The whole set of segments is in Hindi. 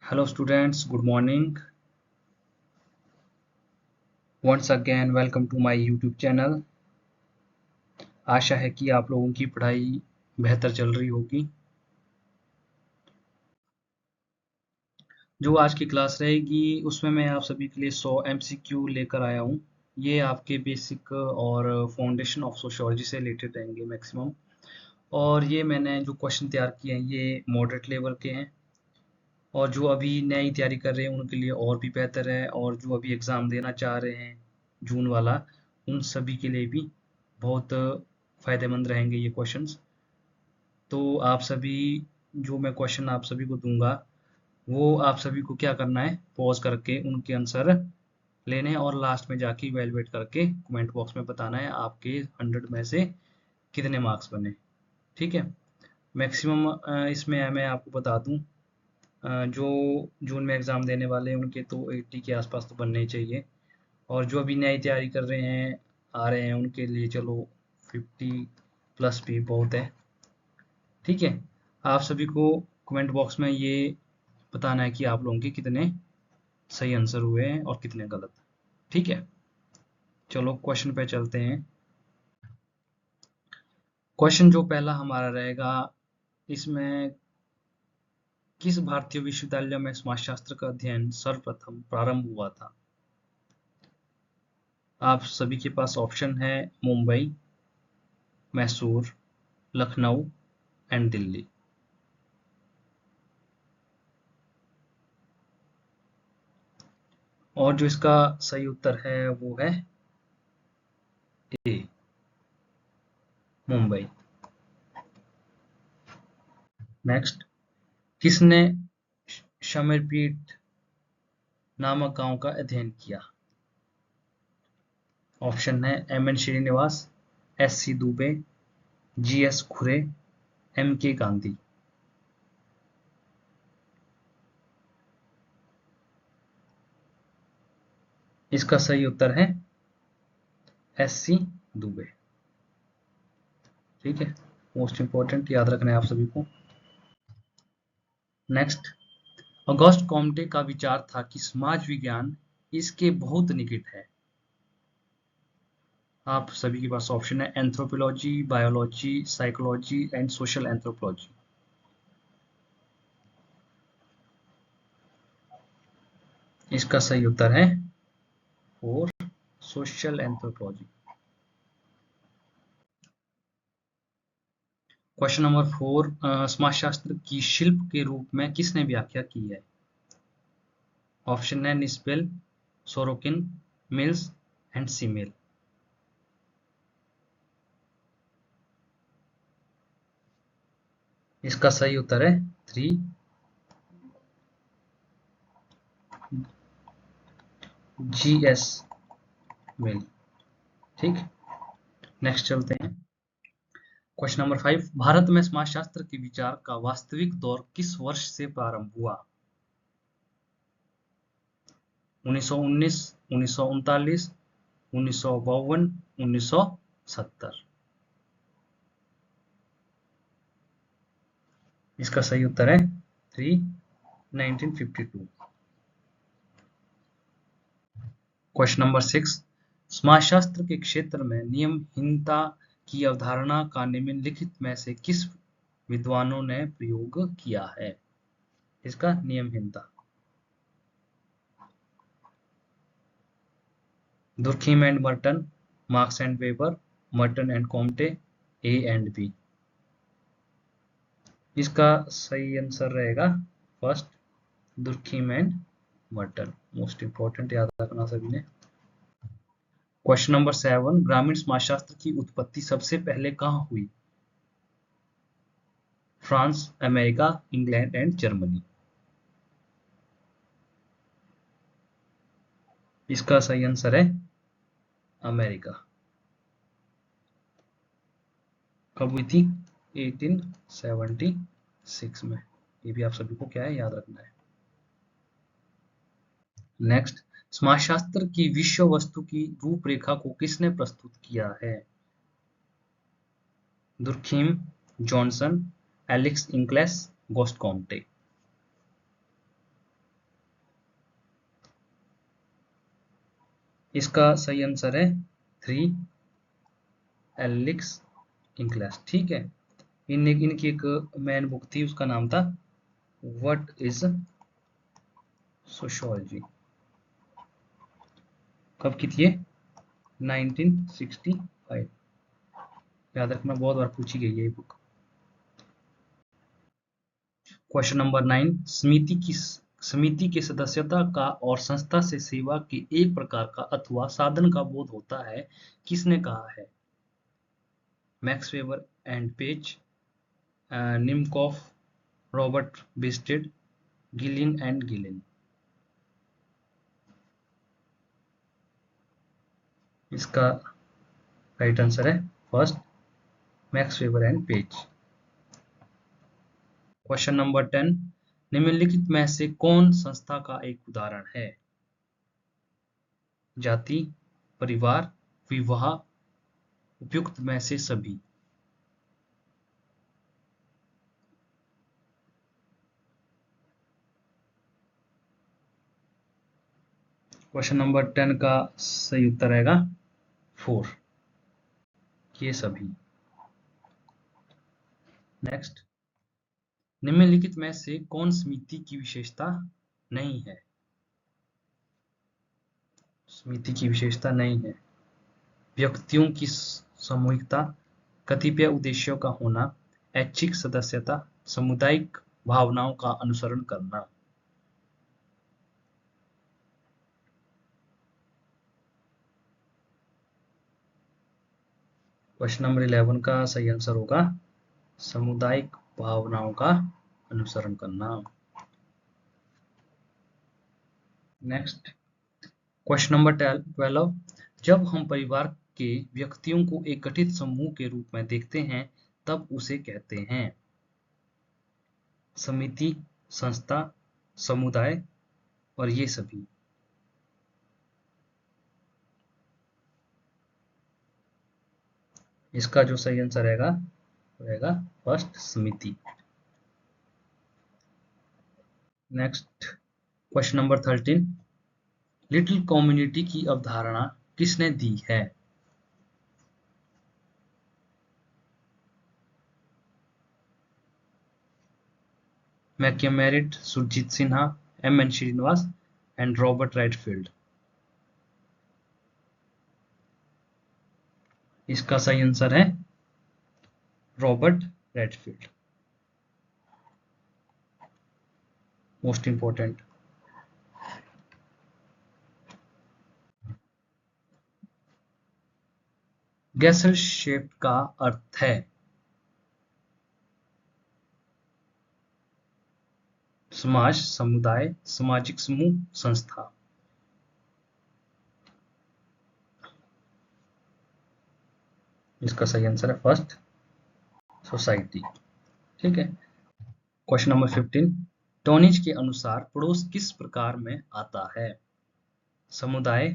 Hello students, good morning. Once again welcome to my YouTube channel. आशा है कि आप लोगों की पढ़ाई बेहतर चल रही होगी। जो आज की क्लास रहेगी उसमें मैं आप सभी के लिए 100 MCQ लेकर आया हूँ। ये आपके बेसिक और फाउंडेशन ऑफ सोशियोलॉजी से रिलेटेड रहेंगे मैक्सिमम। और ये मैंने जो क्वेश्चन तैयार किए हैं ये मॉडरेट लेवल के हैं और जो अभी नई तैयारी कर रहे हैं उनके लिए और भी बेहतर है, और जो अभी एग्ज़ाम देना चाह रहे हैं जून वाला उन सभी के लिए भी बहुत फ़ायदेमंद रहेंगे ये क्वेश्चंस। तो आप सभी, जो मैं क्वेश्चन आप सभी को दूंगा वो आप सभी को क्या करना है, पॉज करके उनके आंसर लेने हैं और लास्ट में जाके इवैल्यूएट करके कमेंट बॉक्स में बताना है आपके 100 में से कितने मार्क्स बने। ठीक है। मैक्सिमम इसमें मैं आपको बता दूं, जो जून में एग्ज़ाम देने वाले हैं उनके तो 80 के आसपास तो बनने ही चाहिए, और जो अभी नई तैयारी कर रहे हैं आ रहे हैं उनके लिए चलो 50 प्लस भी बहुत है। ठीक है। आप सभी को कमेंट बॉक्स में ये बताना है कि आप लोगों के कितने सही आंसर हुए हैं और कितने गलत। ठीक है। चलो क्वेश्चन पे चलते हैं। क्वेश्चन जो पहला हमारा रहेगा, इसमें किस भारतीय विश्वविद्यालय में समाजशास्त्र का अध्ययन सर्वप्रथम प्रारंभ हुआ था? आप सभी के पास ऑप्शन है मुंबई, मैसूर, लखनऊ एंड दिल्ली। और जो इसका सही उत्तर है वो है ए, मुंबई। नेक्स्ट, किसने शमेरपीट नामक गांव का अध्ययन किया? ऑप्शन है M N Srinivas, S C Dubey, G S Khure, M K Gandhi. इसका सही उत्तर है एस सी दुबे। ठीक है, मोस्ट इंपॉर्टेंट याद रखना है आप सभी को। नेक्स्ट, ऑगस्ट कॉम्टे का विचार था कि समाज विज्ञान इसके बहुत निकट है। आप सभी के पास ऑप्शन है anthropology, biology, psychology and social anthropology. इसका सही उत्तर है और सोशल एंथ्रोपोलॉजी। क्वेश्चन नंबर 4, समाजशास्त्र की शिल्प के रूप में किसने व्याख्या की है? ऑप्शन है निस्पेल, सोरोकिन, मिल्स एंड सीमेल। इसका सही उत्तर है 3 जी एस मिल। ठीक, नेक्स्ट चलते हैं। क्वेश्चन नंबर 5, भारत में समाजशास्त्र के विचार का वास्तविक दौर किस वर्ष से प्रारंभ हुआ? 1919, 1939, 1952, 1970। इसका सही उत्तर है 3 1952। क्वेश्चन नंबर 6, समाजशास्त्र के क्षेत्र में नियमहीनता की अवधारणा का निम्नलिखित में से किस विद्वानों ने प्रयोग किया है? इसका नियमहीनता, Durkheim and Merton, Marx and Weber, Merton and Comte, A and B. इसका सही आंसर रहेगा first, Durkheim and Merton. Most important याद रखना सभी ने। क्वेश्चन नंबर 7, ग्रामीण समाजशास्त्र की उत्पत्ति सबसे पहले कहाँ हुई? France, America, England and Germany. इसका सही आंसर है अमेरिका। कब हुई थी? 1876 में। ये भी आप सभी को क्या है, याद रखना है। नेक्स्ट, समाजशास्त्र की विषय वस्तु की रूपरेखा को किसने प्रस्तुत किया है? Durkheim, Johnson, Alex Inkeles, Auguste Comte. इसका सही आंसर है 3 एलिक्स इंक्लेस। ठीक है, इनकी एक मैन बुक थी, उसका नाम था व्हाट इज सोशियोलॉजी। कब की थी ये? 1965। याद रखना, बहुत बार पूछी गई है ये बुक। क्वेश्चन नंबर 9, समिति की सदस्यता का और संस्था से सेवा के एक प्रकार का अथवा साधन का बोध होता है, किसने कहा है? Max Weber and Page, Nimkoff, Robert Bierstedt, Gillin and Gillin. इसका राइट आंसर है first, Max Weber and Page. Question number 10, निम्नलिखित में से कौन संस्था का एक उदाहरण है? जाति, परिवार, विवाह, उपयुक्त में से सभी। क्वेश्चन नंबर 10 का सही उत्तर रहेगा 4, ये सभी। नेक्स्ट, निम्नलिखित में से कौन समिति की विशेषता नहीं है? समिति की विशेषता नहीं है। व्यक्तियों की सामूहिकता, कतिपय उद्देश्यों का होना, ऐच्छिक सदस्यता, सामुदायिक भावनाओं का अनुसरण करना। क्वेश्चन नंबर 11 का सही आंसर होगा सामुदायिक भावनाओं का अनुसरण करना। नेक्स्ट, क्वेश्चन नंबर 12, जब हम परिवार के व्यक्तियों को एक गठित समूह के रूप में देखते हैं तब उसे कहते हैं? समिति, संस्था, समुदाय और ये सभी। इसका जो सही आंसर रहेगा रहेगा फर्स्ट, समिति। Next, question number 13, little community की अवधारणा किसने दी है? McKim Marriott, Surjit Sinha, M N. Srinivas and Robert Redfield. इसका सही आंसर है Robert Redfield, most important. Gesellschaft का अर्थ है समाज, समुदाय, सामाजिक समूह, संस्था। इसका सही आंसर है फर्स्ट, सोसाइटी। ठीक है। क्वेश्चन नंबर 15, टोनिज के अनुसार पड़ोस किस प्रकार में आता है? समुदाय,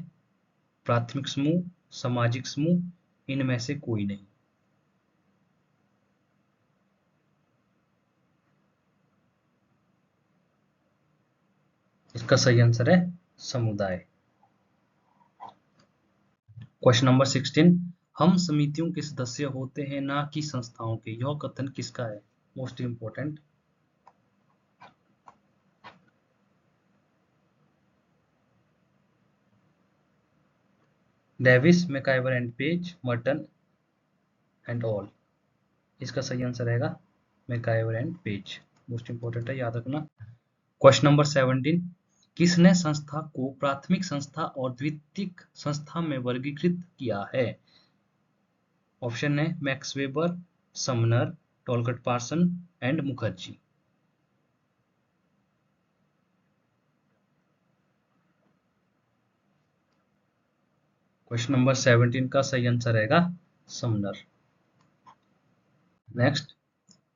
प्राथमिक समूह, सामाजिक समूह, इनमें से कोई नहीं। इसका सही आंसर है समुदाय। क्वेश्चन नंबर 16, हम समितियों के सदस्य होते हैं ना कि संस्थाओं के, यह कथन किसका है? Most important. Davis, MacIver and page, Merton and all. इसका सही आंसर रहेगा MacIver and page, most important है, याद रखना। क्वेश्चन नंबर 17, किसने संस्था को प्राथमिक संस्था और द्वितीयक संस्था में वर्गीकृत किया है? ऑप्शन है Max Weber, Sumner, Talcott Parson and Mukherjee. Question number 17 का सही आंसर रहेगा समनर। नेक्स्ट,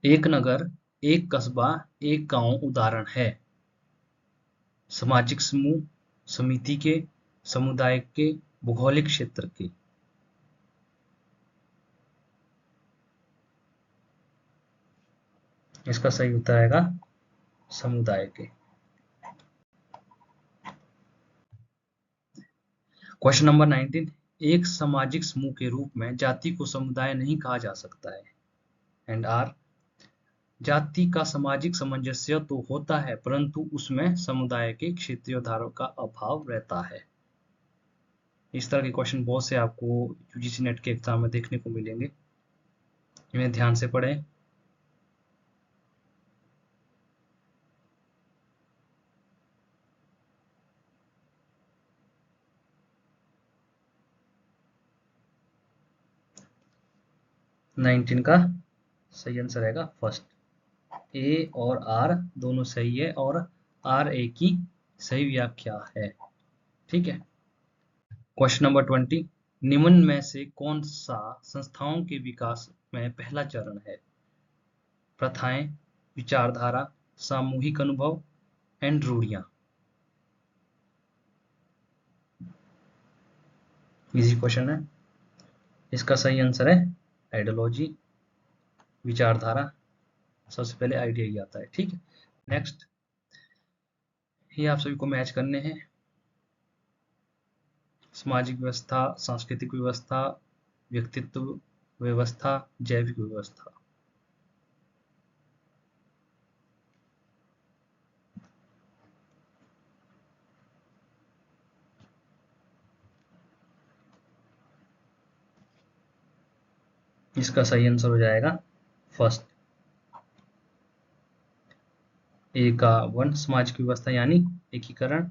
एक नगर, एक कस्बा, एक गांव उदाहरण है? सामाजिक समूह, समिति के, समुदाय के, भौगोलिक क्षेत्र के। इसका सही उत्तर आएगा समुदाय के। क्वेश्चन नंबर 19, एक सामाजिक समूह के रूप में जाति को समुदाय नहीं कहा जा सकता है। एंड आर, जाति का सामाजिक सामंजस्य तो होता है परंतु उसमें समुदाय के क्षेत्रीय धारों का अभाव रहता है। इस तरह के क्वेश्चन बहुत से आपको यूजीसी नेट के एग्जाम में देखने को मिलेंगे, इन्हें ध्यान से पढ़ें। नाइनटीन का सही आंसर रहेगा फर्स्ट। ए और आर दोनों सही है और आर ए की सही व्याख्या है। ठीक है। क्वेश्चन नंबर 20, निम्न में से कौन सा संस्थाओं के विकास में पहला चरण है? प्रथाएं, विचारधारा, सामूहिक अनुभव एंड रूढ़ियां। इजी क्वेश्चन है। इसका सही आंसर है आइडियोलॉजी, विचारधारा। सबसे पहले आइडिया ही आता है। ठीक है। नेक्स्ट, ये आप सभी को मैच करने हैं। सामाजिक व्यवस्था, सांस्कृतिक व्यवस्था, व्यक्तित्व व्यवस्था, जैविक व्यवस्था। इसका सही आंसर हो जाएगा फर्स्ट। ए का 1 सामाजिक व्यवस्था यानी एकीकरण,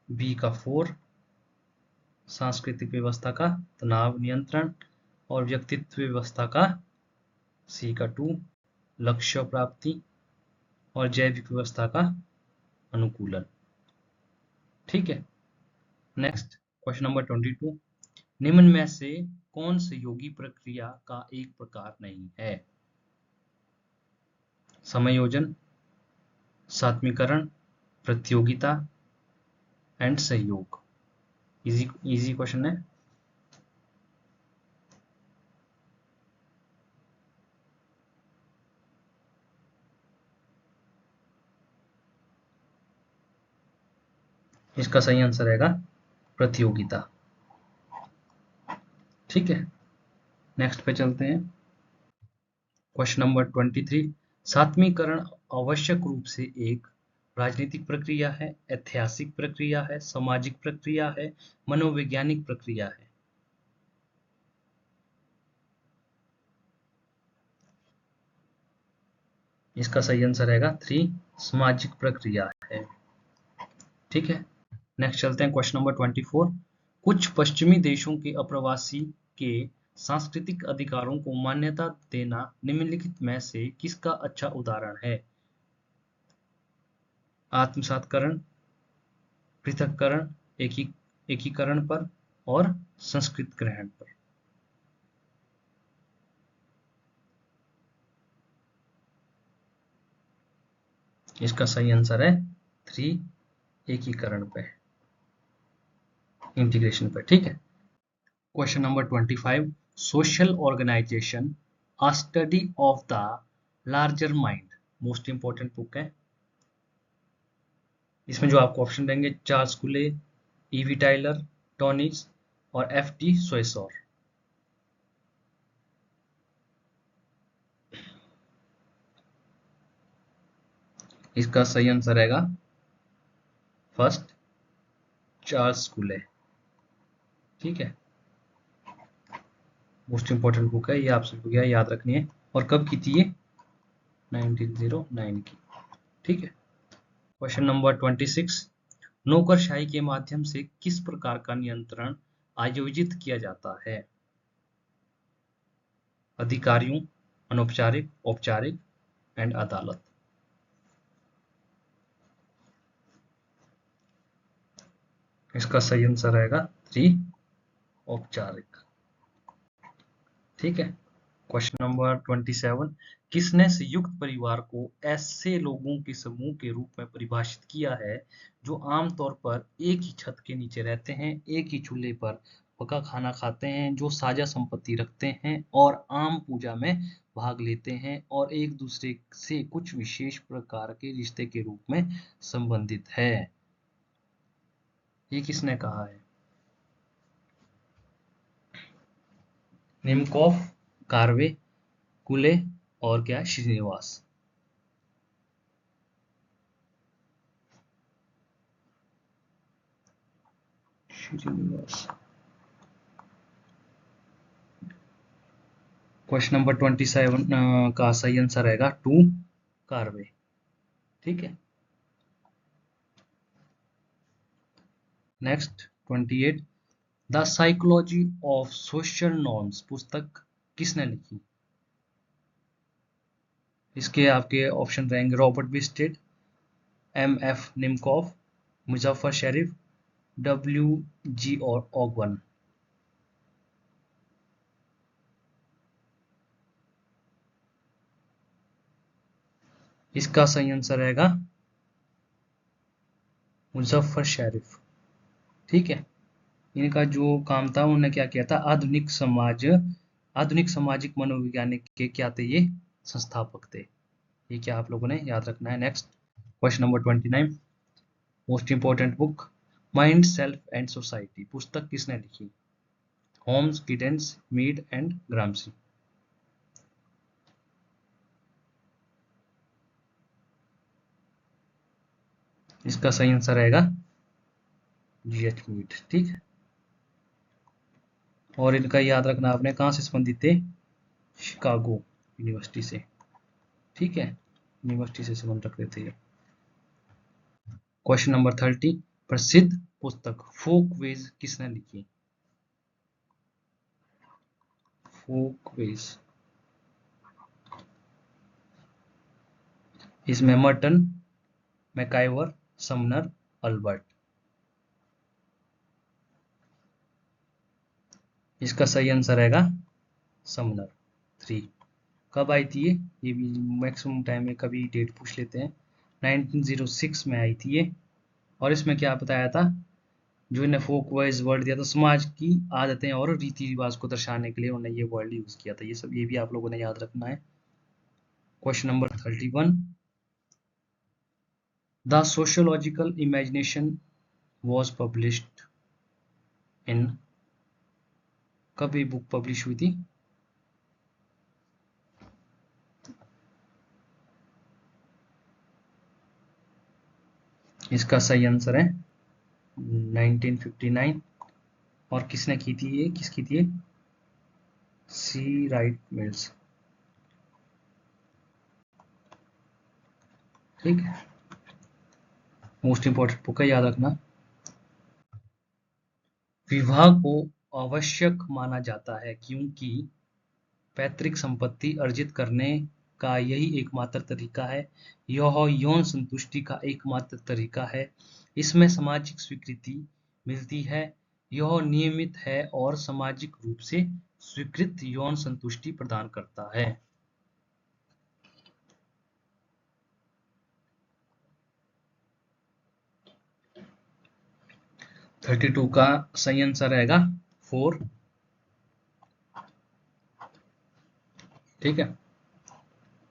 बी का 4 सांस्कृतिक व्यवस्था का तनाव नियंत्रण, और व्यक्तित्व व्यवस्था का सी का 2 लक्ष्य प्राप्ति, और जैविक व्यवस्था का अनुकूलन। ठीक है। नेक्स्ट, क्वेश्चन नंबर 22, निम्न में से कौन सहयोगी प्रक्रिया का एक प्रकार नहीं है? समायोजन, सात्मीकरण, प्रतियोगिता एंड सहयोग। इजी क्वेश्चन है। इसका सही आंसर रहेगा प्रतियोगिता। ठीक है। नेक्स्ट पे चलते हैं। क्वेश्चन नंबर 23, सात्मीकरण आवश्यक रूप से एक राजनीतिक प्रक्रिया है, ऐतिहासिक प्रक्रिया है, सामाजिक प्रक्रिया है, मनोवैज्ञानिक प्रक्रिया है। इसका सही आंसर रहेगा 3 सामाजिक प्रक्रिया है। ठीक है। नेक्स्ट चलते हैं क्वेश्चन नंबर 24, कुछ पश्चिमी देशों के अप्रवासी के सांस्कृतिक अधिकारों को मान्यता देना निम्नलिखित में से किसका अच्छा उदाहरण है? आत्मसातकरण, पृथक्करण, एकीकरण पर, और संस्कृत ग्रहण पर। इसका सही आंसर है 3 एकीकरण पे, इंटीग्रेशन पे। ठीक है। Question number 25, social organisation a study of the larger mind most important book है। इसमें जो आपको ऑप्शन देंगे, चार्ल्स कुले, ईवी टाइलर, टॉनिस और एफ टी सोइसोर। इसका सही आंसर रहेगा फर्स्ट चार्ल्स कुले। ठीक है। मोस्ट इंपॉर्टेंट बुक है ये, आप सबको याद रखनी है। और कब की थी ये? 1909 की। ठीक है। क्वेश्चन नंबर 26, नौकरशाही के माध्यम से किस प्रकार का नियंत्रण आयोजित किया जाता है? अधिकारियों, अनौपचारिक, औपचारिक एंड अदालत। इसका सही आंसर रहेगा 3 औपचारिक। ठीक है। क्वेश्चन नंबर 27, किसने संयुक्त परिवार को ऐसे लोगों के समूह के रूप में परिभाषित किया है जो आमतौर पर एक ही छत के नीचे रहते हैं, एक ही चूल्हे पर पका खाना खाते हैं, जो साझा संपत्ति रखते हैं और आम पूजा में भाग लेते हैं और एक दूसरे से कुछ विशेष प्रकार के रिश्ते के रूप में संबंधित है? ये किसने कहा है? निमकॉफ, कार्वे, कुले और क्या है श्रीनिवास। श्रीनिवास। क्वेश्चन नंबर 27 का सही आंसर रहेगा 2 कार्वे। ठीक है। Next 28 the psychology of social norms पुस्तक किसने लिखी। इसके आपके ऑप्शन रहेंगे Robert Bierstedt, M F Nimkoff, Muzafer Sherif, W G और ऑगवन। इसका सही आंसर रहेगा मुजफ्फर शरीफ। ठीक है। इनका जो काम था उन्होंने क्या किया था, आधुनिक सामाजिक मनोविज्ञानिक के क्या थे ये संस्थापक थे। ये क्या आप लोगों ने याद रखना है। Next question number 29 most important book mind self and society पुस्तक किसने लिखी। Holmes, Giddens, Mead and Gramsci. इसका सही आंसर रहेगा जीएच मीड। ठीक है। और इनका याद रखना आपने कहाँ से संबंधित थे, शिकागो यूनिवर्सिटी से। ठीक है। यूनिवर्सिटी से संबंध रखते थे ये। क्वेश्चन नंबर 30 प्रसिद्ध पुस्तक फोकवेज किसने लिखी। फोकवेज इसमें मर्टन, मैकाइवर, समनर, अल्बर्ट। इसका सही आंसर रहेगा समनर 3। कब आई थी ये भी मैक्सिमम टाइम में कभी डेट पूछ लेते हैं। 1906 में आई थी ये। और इसमें क्या बताया था, जो इन्हें फोक वाइज वर्ड दिया था, समाज की आदतें और रीति रिवाज को दर्शाने के लिए उन्होंने ये वर्ड यूज किया था। ये सब ये भी आप लोगों ने याद रखना है। Question number 31 the sociological imagination was published in, कब ये बुक पब्लिश हुई थी। इसका सही आंसर है 1959। और किसने की थी ये, किसकी थी ये, सी राइट मिल्स। ठीक है। मोस्ट इंपॉर्टेंट बुक है, याद रखना। विवाह को आवश्यक माना जाता है क्योंकि पैतृक संपत्ति अर्जित करने का यही एकमात्र तरीका है। यह यौन संतुष्टि का एकमात्र तरीका है। इसमें सामाजिक स्वीकृति मिलती है। यह नियमित है और सामाजिक रूप से स्वीकृत यौन संतुष्टि प्रदान करता है। थर्टी टू का सही आंसर रहेगा 4। ठीक है।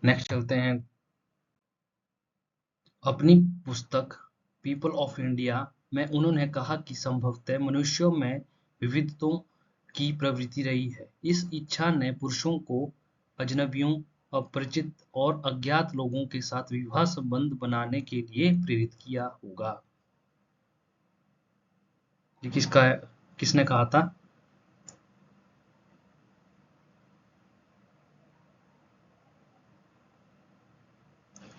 नेक्स्ट चलते हैं। अपनी पुस्तक पीपल ऑफ इंडिया में उन्होंने कहा कि संभवतः मनुष्यों में विविधताओं की प्रवृत्ति रही है। इस इच्छा ने पुरुषों को अजनबियों, अपरिचित और अज्ञात लोगों के साथ विवाह संबंध बनाने के लिए प्रेरित किया होगा। ये किसने कहा था।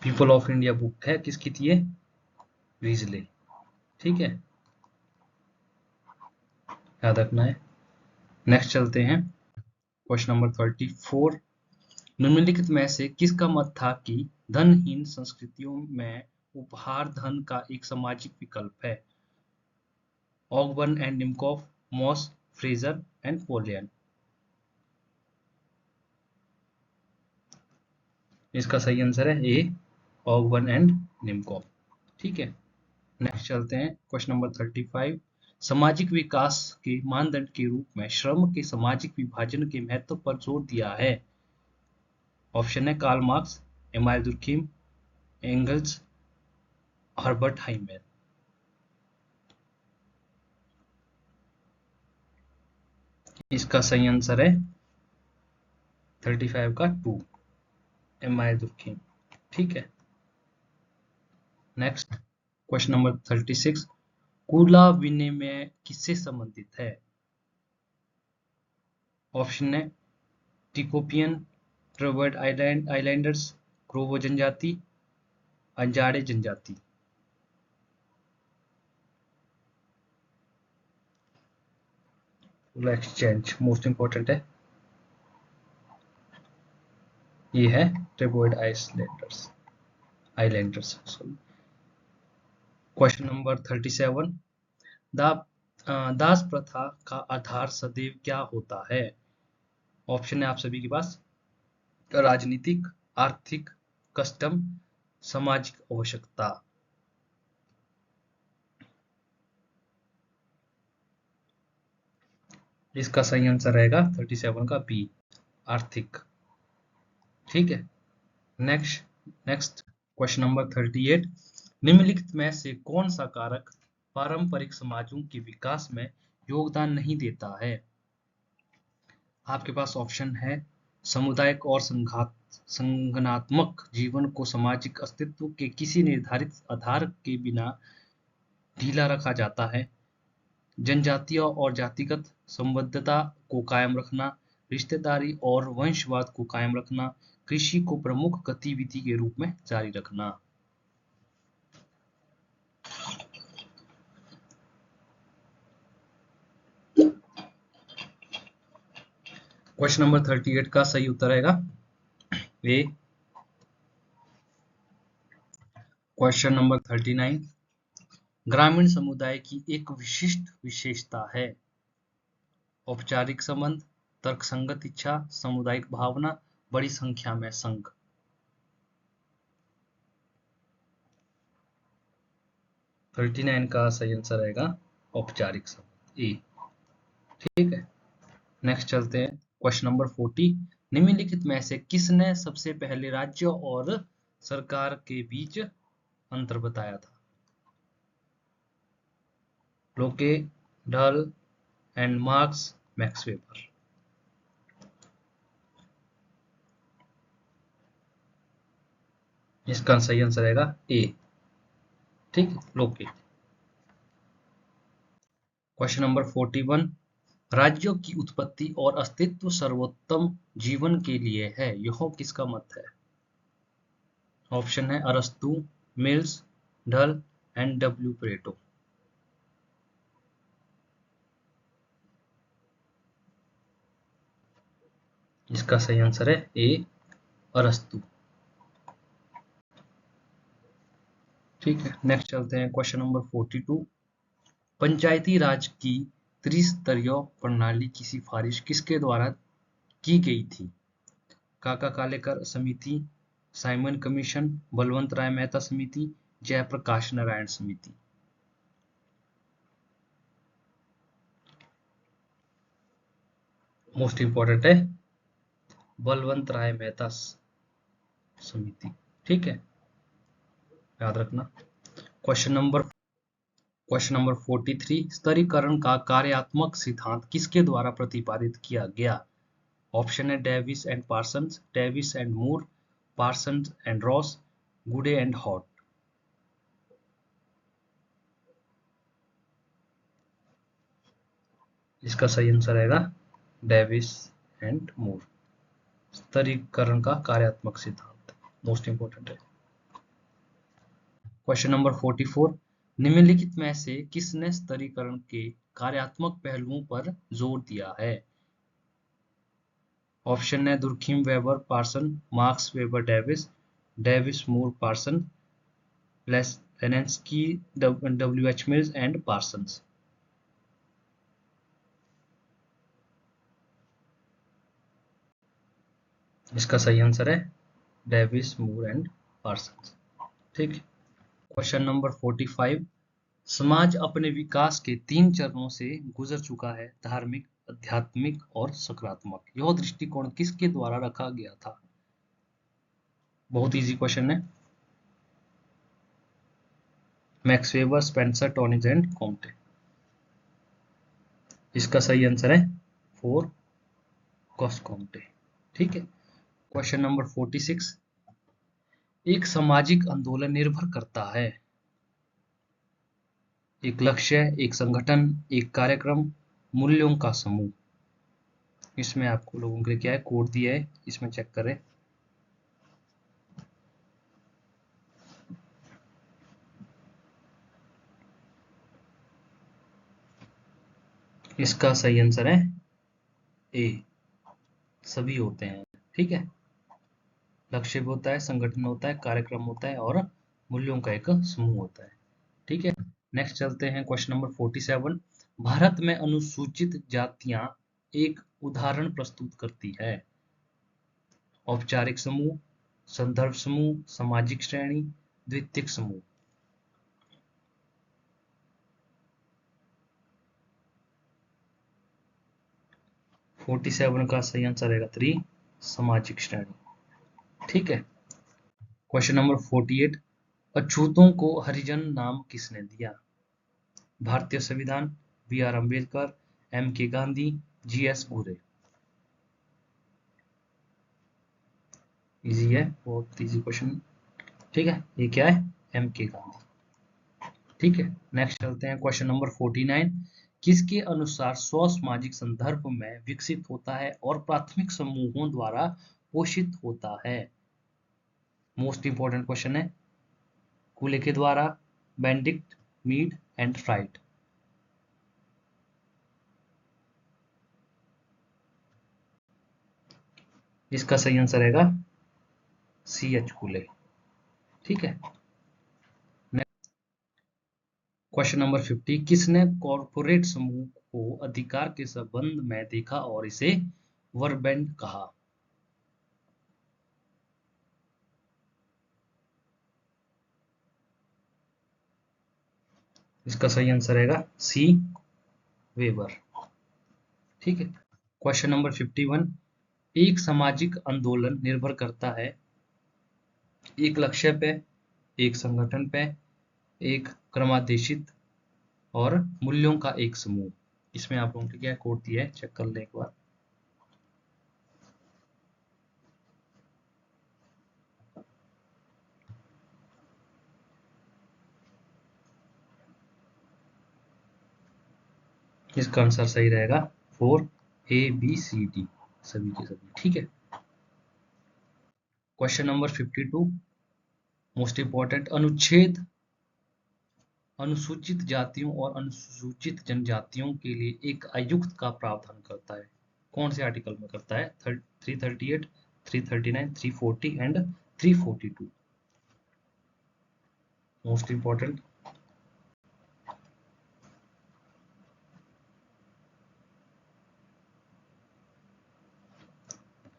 पीपल ऑफ इंडिया बुक है, किसकी थी ये, रीजले। ठीक है, याद रखना है। नेक्स्ट चलते हैं। क्वेश्चन नंबर 34 निम्नलिखित में से किसका मत था कि धनहीन संस्कृतियों में उपहार धन का एक सामाजिक विकल्प है। Ogburn and Nimkoff, Mauss, Frazer and Polian. इसका सही आंसर है ए, ऑगबर्न एंड निमकॉफ। ठीक है। नेक्स्ट चलते हैं। क्वेश्चन नंबर 35 सामाजिक विकास के मानदंड के रूप में श्रम के सामाजिक विभाजन के महत्व पर जोर दिया है। ऑप्शन है Karl Marx, Emile Durkheim, Engels, Herbert Hymer. इसका सही आंसर है 35 का 2 एम आई दुर्खिम। ठीक है। नेक्स्ट क्वेश्चन नंबर 36, कूला विनिमय किससे संबंधित है? ऑप्शन है टिकोपियन, ट्रेवर्ड आइलैंडर्स, क्रोवो जनजाति, अंजाड़े जनजाति। एक्सचेंज मोस्ट इंपॉर्टेंट है, ये है ट्रेवर्ड आइलैंडर्स सॉरी। क्वेश्चन नंबर 37, दा दास प्रथा का आधार सदैव क्या होता है? ऑप्शन है आप सभी के पास राजनीतिक, आर्थिक, कस्टम, सामाजिक आवश्यकता। इसका सही आंसर रहेगा 37 का बी, आर्थिक। ठीक है। नेक्स्ट क्वेश्चन नंबर 38, निम्नलिखित में से कौन सा कारक पारंपरिक समाजों के विकास में योगदान नहीं देता है? आपके पास ऑप्शन है सामुदायिक और संगठनात्मक जीवन को सामाजिक अस्तित्व के किसी निर्धारित आधार के बिना ढीला रखा जाता है, जनजातीय और जातिगत संबद्धता को कायम रखना, रिश्तेदारी और वंशवाद को कायम रखना, कृषि को प्रमुख गतिविधि के रूप में जारी रखना। क्वेश्चन नंबर 38 का सही उत्तर रहेगा ए। क्वेश्चन नंबर 39, ग्रामीण समुदाय की एक विशिष्ट विशेषता है? औपचारिक संबंध, तर्कसंगत इच्छा, सामुदायिक भावना, बड़ी संख्या में संघ। तो 39 का सही आंसर रहेगा औपचारिक संबंध ए। ठीक है। नेक्स्ट चलते हैं क्वेश्चन नंबर 40, निम्नलिखित में से किसने सबसे पहले राज्य और सरकार के बीच अंतर बताया था? लोके, ढल एंड मार्क्स, मैक्स वेबर। इसका सही आंसर रहेगा ए। ठीक है, लोके। क्वेश्चन नंबर 41, राज्यों की उत्पत्ति और अस्तित्व सर्वोत्तम जीवन के लिए है, यह किसका मत है? ऑप्शन है अरस्तु, मिल्स, ढल एंड डब्ल्यू प्लेटो। इसका सही आंसर है ए, अरस्तु। ठीक है। नेक्स्ट चलते हैं क्वेश्चन नंबर 42, पंचायती राज की त्रिस्तरीय प्रणाली की सिफारिश किसके द्वारा की गई थी? काका कालेकर समिति, साइमन कमीशन, बलवंत राय मेहता समिति, जयप्रकाश नारायण समिति। मोस्ट इंपॉर्टेंट है बलवंत राय मेहता समिति। ठीक है, याद रखना। क्वेश्चन नंबर 43, स्तरीकरण का कार्यात्मक सिद्धांत किसके द्वारा प्रतिपादित किया गया? ऑप्शन है Davis and Parsons, Davis and Moore, Parsons and Ross, Goode and Hatt. इसका सही आंसर रहेगा डेविस एंड मूर, स्तरीकरण का कार्यात्मक सिद्धांत। मोस्ट इंपोर्टेंट है। क्वेश्चन नंबर 44, निम्नलिखित में से किसने स्तरीकरण के कार्यात्मक पहलुओं पर जोर दिया है? ऑप्शन है Durkheim Weber Parson, Marx Weber Davis, Davis Moore Parson, Lenski W H Mills and Parsons. इसका सही आंसर है डेविस मूर एंड पार्सन्स। ठीक है। क्वेश्चन नंबर 45, समाज अपने विकास के 3 चरणों से गुजर चुका है, धार्मिक, आध्यात्मिक और सकारात्मक। यह दृष्टिकोण किसके द्वारा रखा गया था? बहुत इजी क्वेश्चन है। Max Weber, Spencer, Tonnies and Comte. इसका सही आंसर है 4 कॉम्टे। ठीक है। क्वेश्चन नंबर 46, एक सामाजिक आंदोलन निर्भर करता है एक लक्ष्य, एक संगठन, एक कार्यक्रम, मूल्यों का समूह। इसमें आपको लोगों के लिए क्या है, कोड दिया है, इसमें चेक करें। इसका सही आंसर है ए, सभी होते हैं। ठीक है, लक्ष्य भी होता है, संगठन होता है, कार्यक्रम होता है और मूल्यों का एक समूह होता है। ठीक है, नेक्स्ट चलते हैं क्वेश्चन नंबर 47, भारत में अनुसूचित जातियां एक उदाहरण प्रस्तुत करती है। औपचारिक समूह, संदर्भ समूह, सामाजिक श्रेणी, द्वितीयक समूह। फोर्टी सेवन का सही आंसर रहेगा 3, सामाजिक श्रेणी। ठीक है, क्वेश्चन नंबर 48, अछूतों को हरिजन नाम किसने दिया? भारतीय संविधान, B are Ambedkar, M K Gandhi, G S घुरे। इजी है, बहुत इजी क्वेश्चन। ठीक है, ये क्या है, एम के गांधी। ठीक है, नेक्स्ट चलते हैं क्वेश्चन नंबर 49, किसके अनुसार स्व सामाजिक संदर्भ में विकसित होता है और प्राथमिक समूहों द्वारा पोषित होता है? मोस्ट इंपॉर्टेंट क्वेश्चन है। कूले के द्वारा, बेंडिक्ट, मीड एंड राइट। इसका सही आंसर रहेगा सी एच कूले। ठीक है, क्वेश्चन नंबर 50, किसने कॉरपोरेट समूह को अधिकार के संबंध में देखा और इसे वर्बेंड कहा? इसका सही आंसर रहेगा सी, वेबर। ठीक है, क्वेश्चन नंबर 51, एक सामाजिक आंदोलन निर्भर करता है एक लक्ष्य पे, एक संगठन पे, एक क्रमादेशित और मूल्यों का एक समूह। इसमें आप लोगों को क्या कोड दिया है, चेक कर लें एक बार। इसका आंसर सही रहेगा 4, ए बी सी डी, सभी के सभी। ठीक है, क्वेश्चन नंबर 52, मोस्ट इंपॉर्टेंट, अनुच्छेद अनुसूचित जातियों और अनुसूचित जनजातियों के लिए एक आयुक्त का प्रावधान करता है। कौन से आर्टिकल में करता है? 338, 339, 340 एंड 342। मोस्ट इंपॉर्टेंट,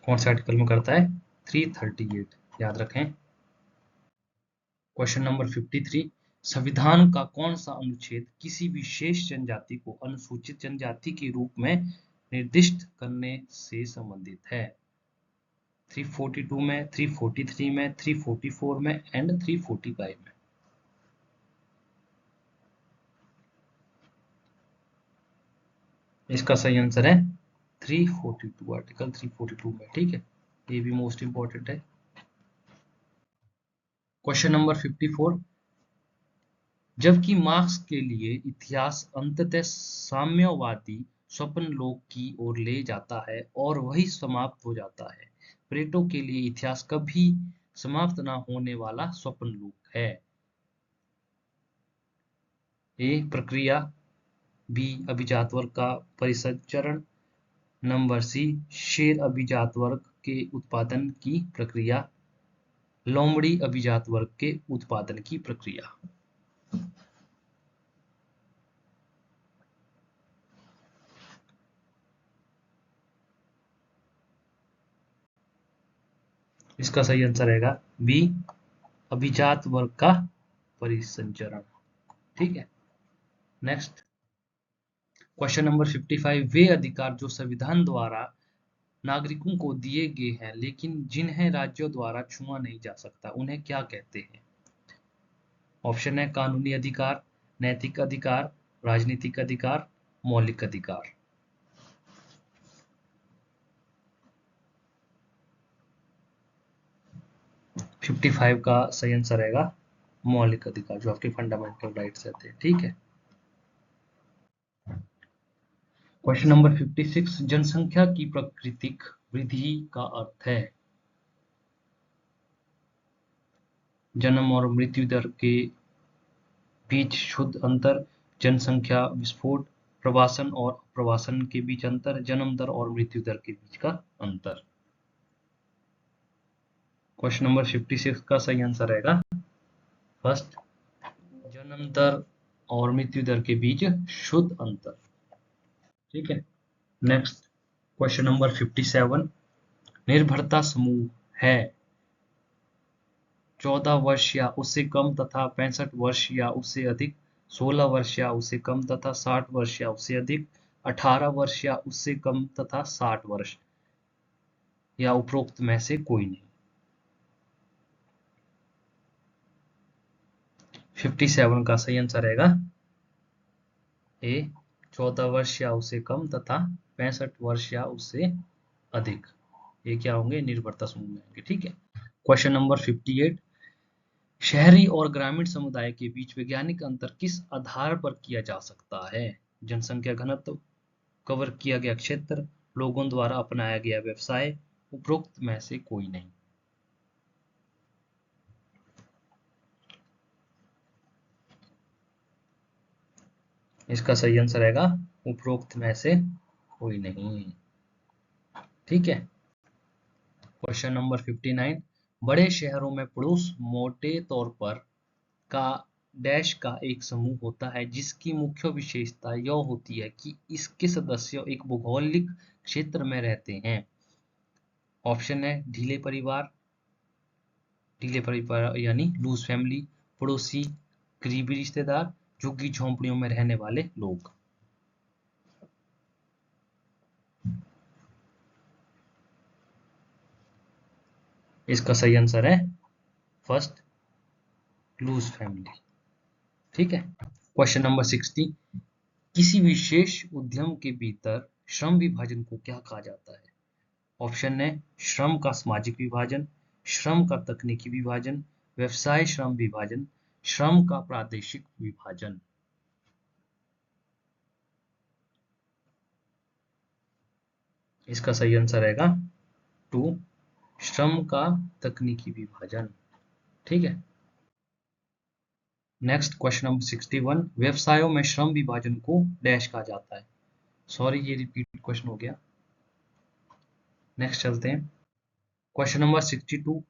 कौन से आर्टिकल में करता है? 338, याद रखें। क्वेश्चन नंबर 53, संविधान का कौन सा अनुच्छेद किसी विशेष जनजाति को अनुसूचित जनजाति के रूप में निर्दिष्ट करने से संबंधित है? 342 में, 343 में, 344 में एंड 345 में। इसका सही आंसर है 342, आर्टिकल 342 में। ठीक है, ये भी मोस्ट इंपॉर्टेंट है। क्वेश्चन नंबर 54, जबकि मार्क्स के लिए इतिहास अंततः साम्यवादी स्वप्न लोक की ओर ले जाता है और वही समाप्त हो जाता है, प्लेटो के लिए इतिहास कभी समाप्त न होने वाला स्वप्न लोक है। ए प्रक्रिया, बी अभिजात वर्ग का परिसंचरण, नंबर सी शेर अभिजात वर्ग के उत्पादन की प्रक्रिया, लोमड़ी अभिजात वर्ग के उत्पादन की प्रक्रिया। इसका सही आंसर रहेगा बी अभिजात वर्ग का परिसंचरण। ठीक है, नेक्स्ट क्वेश्चन नंबर 55, वे अधिकार जो संविधान द्वारा नागरिकों को दिए गए हैं लेकिन जिन्हें राज्यों द्वारा छुआ नहीं जा सकता, उन्हें क्या कहते हैं? ऑप्शन है कानूनी अधिकार, नैतिक अधिकार, राजनीतिक अधिकार, मौलिक अधिकार। 55 का सही आंसर रहेगा मौलिक अधिकार, जो आपके फंडामेंटल राइट्स रहते हैं। ठीक है। क्वेश्चन नंबर 56, जनसंख्या की प्राकृतिक वृद्धि का अर्थ है जन्म और मृत्यु दर के बीच शुद्ध अंतर, जनसंख्या विस्फोट, प्रवासन और अप्रवासन के बीच अंतर, जन्म दर और मृत्यु दर के बीच का अंतर। क्वेश्चन नंबर 56 का सही आंसर रहेगा फर्स्ट, जन्म दर और मृत्यु दर के बीच शुद्ध अंतर। ठीक है। नेक्स्ट क्वेश्चन नंबर 57, निर्भरता समूह है 14 वर्ष या उससे कम तथा 65 वर्ष या उससे अधिक, 16 वर्ष या उससे कम तथा 60 वर्ष या उससे अधिक, 18 वर्ष या उससे कम तथा 60 वर्ष, या उपरोक्त में से कोई नहीं। 57 का सही आंसर रहेगा ए, 14 वर्ष या उससे कम तथा 65 वर्ष या उससे अधिक, ये क्या होंगे, निर्भरता समूह में होंगे। ठीक है। क्वेश्चन नंबर 58, शहरी और ग्रामीण समुदाय के बीच वैज्ञानिक अंतर किस आधार पर किया जा सकता है? जनसंख्या घनत्व, कवर किया गया क्षेत्र, लोगों द्वारा अपनाया गया व्यवसाय, उपरोक्त में से कोई नहीं। इसका सही आंसर रहेगा उपरोक्त में से कोई नहीं। ठीक है। क्वेश्चन नंबर 59, बड़े शहरों में पड़ोस मोटे तौर पर का डैश का एक समूह होता है जिसकी मुख्य विशेषता यह होती है कि इसके सदस्य एक भौगोलिक क्षेत्र में रहते हैं। ऑप्शन है ढीले परिवार यानी लूज फैमिली, पड़ोसी, करीबी रिश्तेदार, झुग्गी झोंपड़ियों में रहने वाले लोग। इसका सही आंसर है फर्स्ट, लूज फैमिली। ठीक है। क्वेश्चन नंबर 60, किसी विशेष उद्यम के भीतर श्रम विभाजन को क्या कहा जाता है? ऑप्शन है श्रम का सामाजिक विभाजन, श्रम का तकनीकी विभाजन, व्यवसाय श्रम विभाजन, श्रम का प्रादेशिक विभाजन। इसका सही आंसर रहेगा 2, श्रम का तकनीकी विभाजन। ठीक है। नेक्स्ट क्वेश्चन नंबर 61, व्यवसायों में श्रम विभाजन को डैश कहा जाता है। सॉरी, ये रिपीट क्वेश्चन हो गया। नेक्स्ट चलते हैं। क्वेश्चन नंबर 62,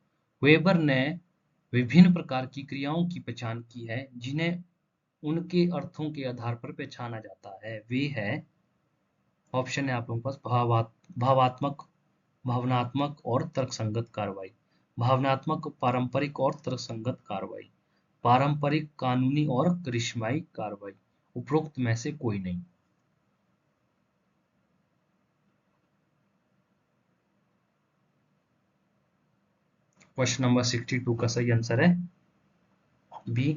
वेबर ने विभिन्न प्रकार की क्रियाओं की पहचान की है जिन्हें उनके अर्थों के आधार पर पहचाना जाता है। वे है, ऑप्शन है आप लोगों के पास, भावात्मक, भावनात्मक और तर्कसंगत कार्रवाई, भावनात्मक, पारंपरिक और तर्कसंगत कार्रवाई, पारंपरिक, कानूनी और करिश्माई कार्रवाई, उपरोक्त में से कोई नहीं। क्वेश्चन नंबर 62 का सही आंसर है बी,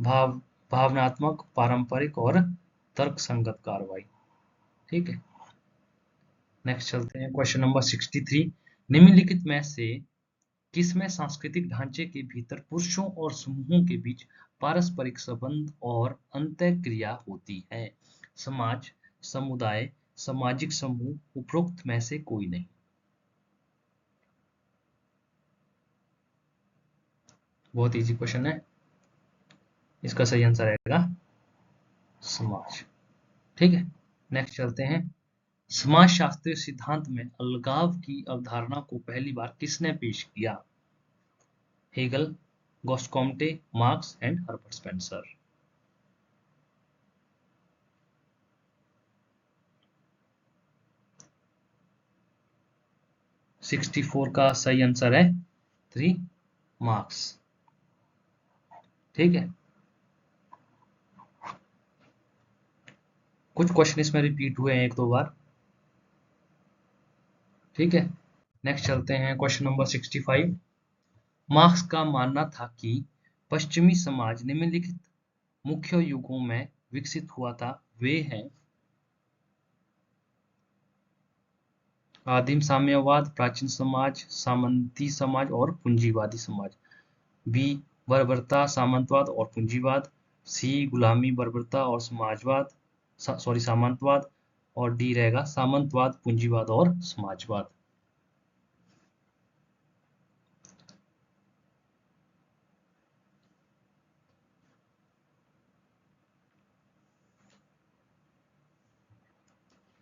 भावनात्मक, पारंपरिक और तर्कसंगत कार्रवाई। ठीक है। नेक्स्ट चलते हैं। क्वेश्चन नंबर 63, निम्नलिखित में से किसमें सांस्कृतिक ढांचे के भीतर पुरुषों और समूहों के बीच पारस्परिक संबंध और अंतःक्रिया होती है? समाज, समुदाय, सामाजिक समूह, उपरोक्त में से कोई नहीं। बहुत इजी क्वेश्चन है। इसका सही आंसर रहेगा समाज। ठीक है। नेक्स्ट चलते हैं। समाजशास्त्रीय सिद्धांत में अलगाव की अवधारणा को पहली बार किसने पेश किया? Hegel, Auguste Comte, Marx and Herbert Spencer. Sixty four का सही आंसर है 3, मार्क्स। ठीक है। कुछ क्वेश्चन इसमें रिपीट हुए हैं एक दो बार। ठीक है। नेक्स्ट चलते हैं। क्वेश्चन नंबर 65, मार्क्स का मानना था कि पश्चिमी समाज निम्नलिखित मुख्य युगों में विकसित हुआ था। वे हैं आदिम साम्यवाद, प्राचीन समाज, सामंती समाज और पूंजीवादी समाज। बी बर्बरता, सामंतवाद और पूंजीवाद, सी गुलामी, बर्बरता और समाजवाद, सॉरी सामंतवाद, और डी रहेगा सामंतवाद, पूंजीवाद और समाजवाद।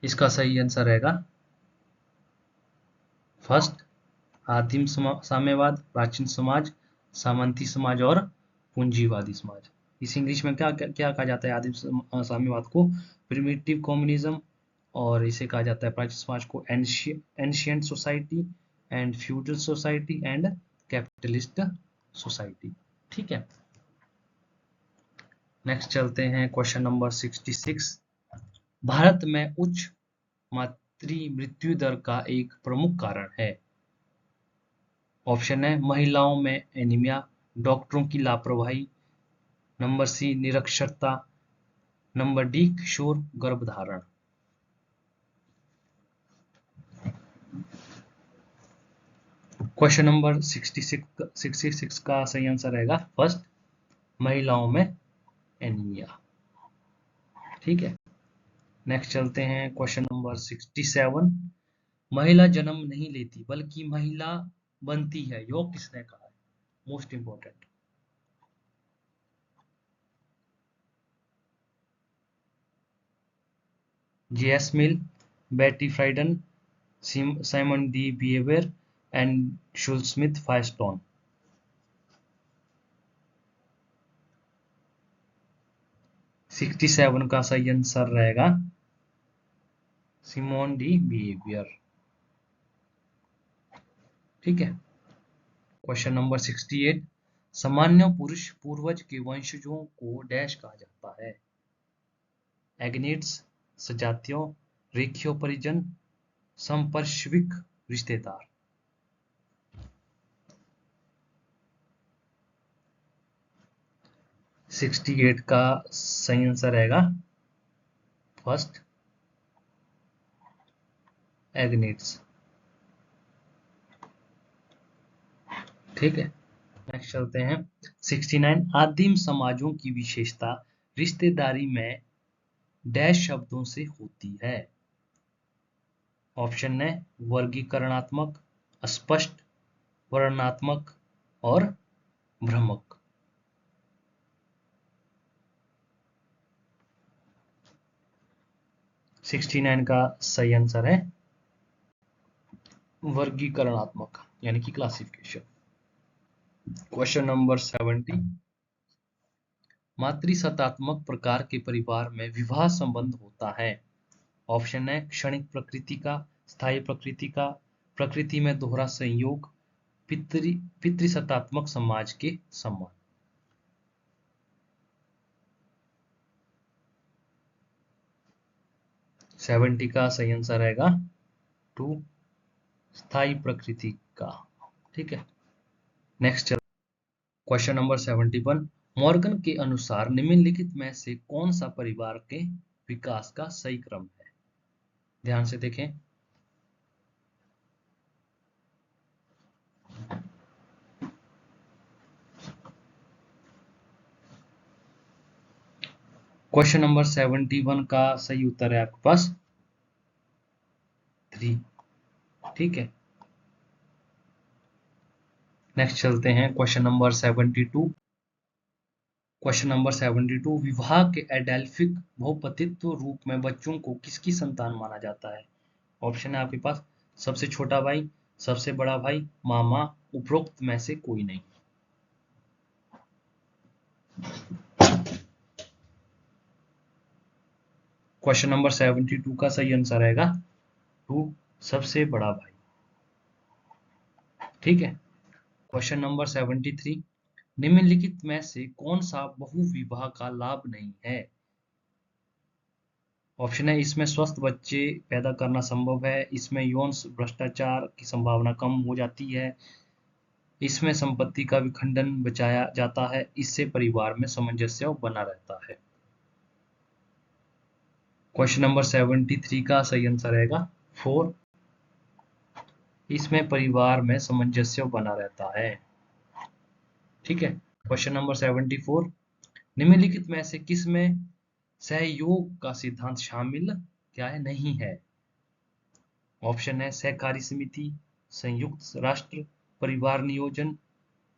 इसका सही आंसर रहेगा फर्स्ट, आदिम साम्यवाद, प्राचीन समाज, सामंती समाज और पूंजीवादी समाज। इस इंग्लिश में क्या क्या, क्या कहा जाता है आदिम साम्यवाद को? Primitive communism. और इसे कहा जाता है प्राचीन समाज को ancient society and feudal society and capitalist society. ठीक है, नेक्स्ट चलते हैं क्वेश्चन नंबर 66। भारत में उच्च मातृ मृत्यु दर का एक प्रमुख कारण है। ऑप्शन है महिलाओं में एनीमिया, डॉक्टरों की लापरवाही, नंबर सी निरक्षरता, नंबर डी किशोर गर्भधारण। क्वेश्चन नंबर 66 का सही आंसर रहेगा फर्स्ट, महिलाओं में एनीमिया। ठीक है, नेक्स्ट चलते हैं क्वेश्चन नंबर 67। महिला जन्म नहीं लेती बल्कि महिला बनती है, यो किसने कहा है? Most important. J S Mill, Betty Friedan, Simone de Beauvoir and Shulamith Firestone. Sixty seven का सही आंसर रहेगा सिमोन डी बिहेवियर। ठीक है, क्वेश्चन नंबर 68। सामान्य पुरुष पूर्वज के वंशजों को डैश कहा जाता है? एग्नेट्स, सजातियों, रेखीय परिजन, संपार्श्विक रिश्तेदार। सिक्सटी एट का सही आंसर रहेगा फर्स्ट, एग्नेट्स। ठीक है, नेक्स्ट चलते हैं 69। आदिम समाजों की विशेषता रिश्तेदारी में डैश शब्दों से होती है। ऑप्शन है वर्गीकरणात्मक, अस्पष्ट, वर्णनात्मक और भ्रामक। सिक्सटी नाइन का सही आंसर है वर्गीकरणात्मक यानी कि क्लासिफिकेशन। Question number 70। मातृसत्तात्मक प्रकार के परिवार में विवाह संबंध होता है। ऑप्शन है क्षणिक प्रकृति का, स्थायी प्रकृति का, प्रकृति में दोहरा संयोग, पितृसत्तात्मक समाज के समान। सेवेंटी का सही आंसर रहेगा टू, स्थायी प्रकृति का। ठीक है, नेक्स्ट क्वेश्चन नंबर 71। मॉर्गन के अनुसार निम्नलिखित में से कौन सा परिवार के विकास का सही क्रम है? ध्यान से देखें। क्वेश्चन नंबर 71 का सही उत्तर है आपके पास 3। ठीक है, नेक्स्ट चलते हैं क्वेश्चन नंबर 72। Question number 72। विवाह के एडेल्फिक बहुपतित्व रूप में बच्चों को किसकी संतान माना जाता है? ऑप्शन है आपके पास सबसे छोटा भाई, सबसे बड़ा भाई, मामा, उपरोक्त में से कोई नहीं। क्वेश्चन नंबर 72 का सही आंसर रहेगा टू, सबसे बड़ा भाई। ठीक है, क्वेश्चन नंबर 73। निम्नलिखित में से कौन सा बहुविवाह का लाभ नहीं है? ऑप्शन है इसमें स्वस्थ बच्चे पैदा करना संभव है, इसमें यौन भ्रष्टाचार की संभावना कम हो जाती है, इसमें संपत्ति का विखंडन बचाया जाता है, इससे परिवार में सामंजस्य बना रहता है। क्वेश्चन नंबर 73 का सही आंसर रहेगा 4, इसमें परिवार में सामंजस्य बना रहता है। ठीक है। क्वेश्चन नंबर 74, निम्नलिखित में से किस में सहयोग का सिद्धांत शामिल क्या है, नहीं है? ऑप्शन है सहकारी समिति, संयुक्त राष्ट्र, परिवार नियोजन।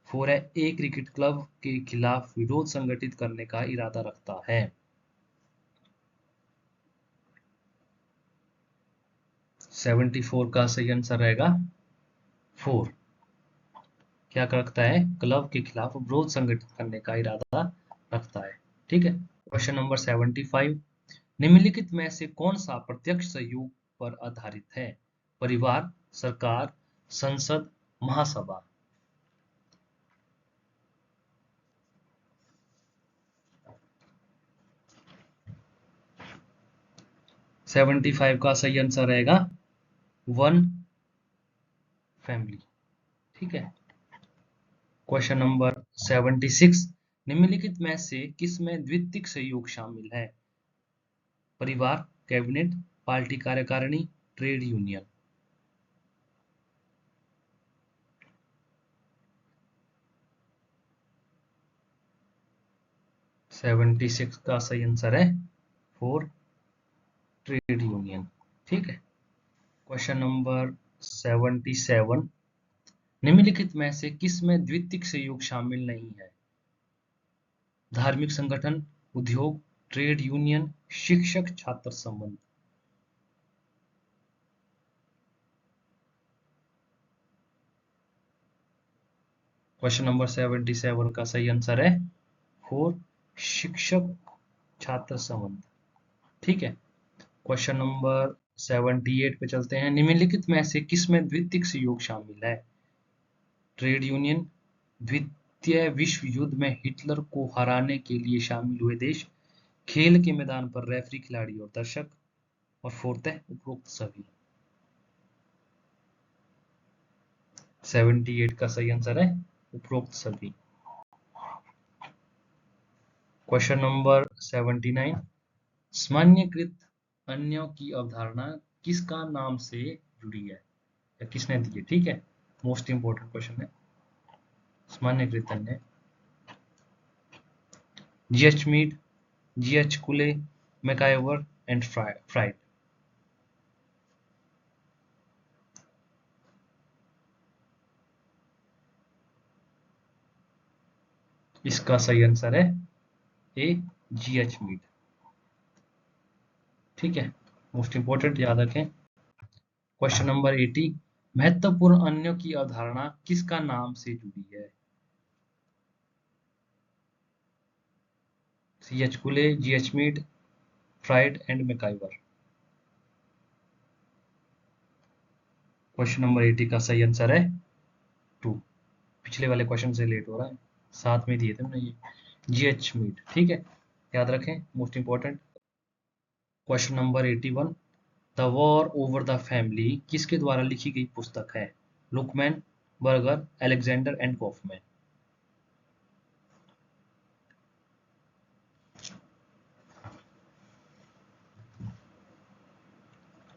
4 है ए क्रिकेट क्लब के खिलाफ विरोध संगठित करने का इरादा रखता है। 74 का सही आंसर रहेगा 4। क्या रखता है? क्लब के खिलाफ विरोध संगठित करने का इरादा रखता है। ठीक है। क्वेश्चन नंबर 75, निम्नलिखित में से कौन सा प्रत्यक्ष सहयोग पर आधारित है? परिवार, सरकार, संसद, महासभा। 75 का सही आंसर रहेगा वन फैमिली। ठीक है। क्वेश्चन नंबर 76, निम्नलिखित में से किस में द्वितीयक सहयोग शामिल है? परिवार, कैबिनेट, पार्टी कार्यकारिणी, ट्रेड यूनियन। 76 का सही आंसर है 4, ट्रेड यूनियन। ठीक है। क्वेश्चन नंबर 77, निम्नलिखित में से किस में द्वितीयक सहयोग शामिल नहीं है? धार्मिक संगठन, उद्योग, ट्रेड यूनियन, शिक्षक छात्र संबंध। 77 का सही आंसर है 4, शिक्षक छात्र संबंध। ठीक है। क्वेश्चन नंबर 78 पे चलते हैं, निम्नलिखित में से किस में द्वितीयक सहयोग शामिल है? ट्रेड यूनियन, द्वितीय विश्व युद्ध में हिटलर को हराने के लिए शामिल हुए देश, खेल के मैदान पर रेफरी, खिलाड़ी और दर्शक, और फोर्थ है उपरोक्त सभी। 78 का सही आंसर है उपरोक्त सभी। क्वेश्चन नंबर 79, सामान्यकृत अन्यों की अवधारणा किसका नाम से जुड़ी है या किसने दी है? ठीक है। मोस्ट इंपोर्टेंट क्वेश्चन है। सामान्यकृत अन्य, जीएच मीड, जीएच कुले, मैकाइवर एंड फ्राइड। इसका सही आंसर है ए, जीएच मीड। ठीक है। मोस्ट इंपोर्टेंट याद रखें। क्वेश्चन नंबर 80, महत्वपूर्ण अन्यों की अवधारणा किसका नाम से जुड़ी है? C H Cooley, G H Mead, Freud and MacIver. Question number 80 का सही आंसर है 2। पिछले वाले क्वेश्चन से लेट हो रहा है, साथ में दिए थे हमने ये जीएच मीड। ठीक है, याद रखें, most important. Question number 81, the war over the family किसके द्वारा लिखी गई पुस्तक है? Luckmann, Berger, Alexander and Kaufman.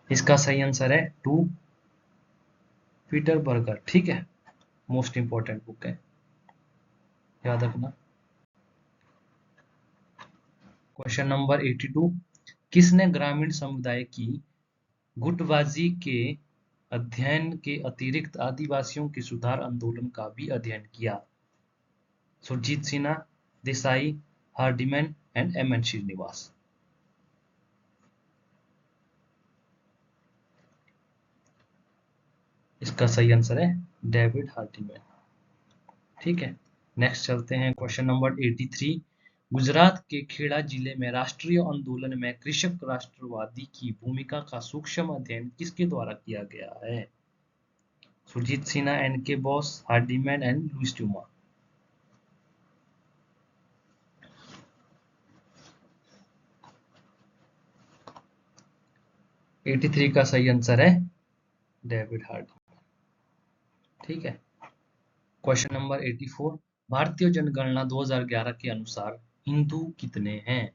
इसका सही आंसर है 2, पीटर बर्गर। ठीक है, मोस्ट इंपोर्टेंट बुक है, याद रखना। क्वेश्चन नंबर 82, किसने ग्रामीण समुदाय की गुटबाजी के अध्ययन के अतिरिक्त आदिवासियों के सुधार आंदोलन का भी अध्ययन किया? Surjit Sinha, Desai, Hardiman and M N Srinivas. इसका सही आंसर है डेविड हार्डिमैन। ठीक है, नेक्स्ट चलते हैं क्वेश्चन नंबर 83, गुजरात के खेड़ा जिले में राष्ट्रीय आंदोलन में कृषक राष्ट्रवादी की भूमिका का सूक्ष्म अध्ययन किसके द्वारा किया गया है? सुरजीत सिन्हा, एन के बोस, हार्डिमैन एंड लुइस ट्यूमा। 83 का सही आंसर है डेविड हार्डिमैन। ठीक है। क्वेश्चन नंबर 84, भारतीय जनगणना 2011 के अनुसार हिंदू कितने हैं?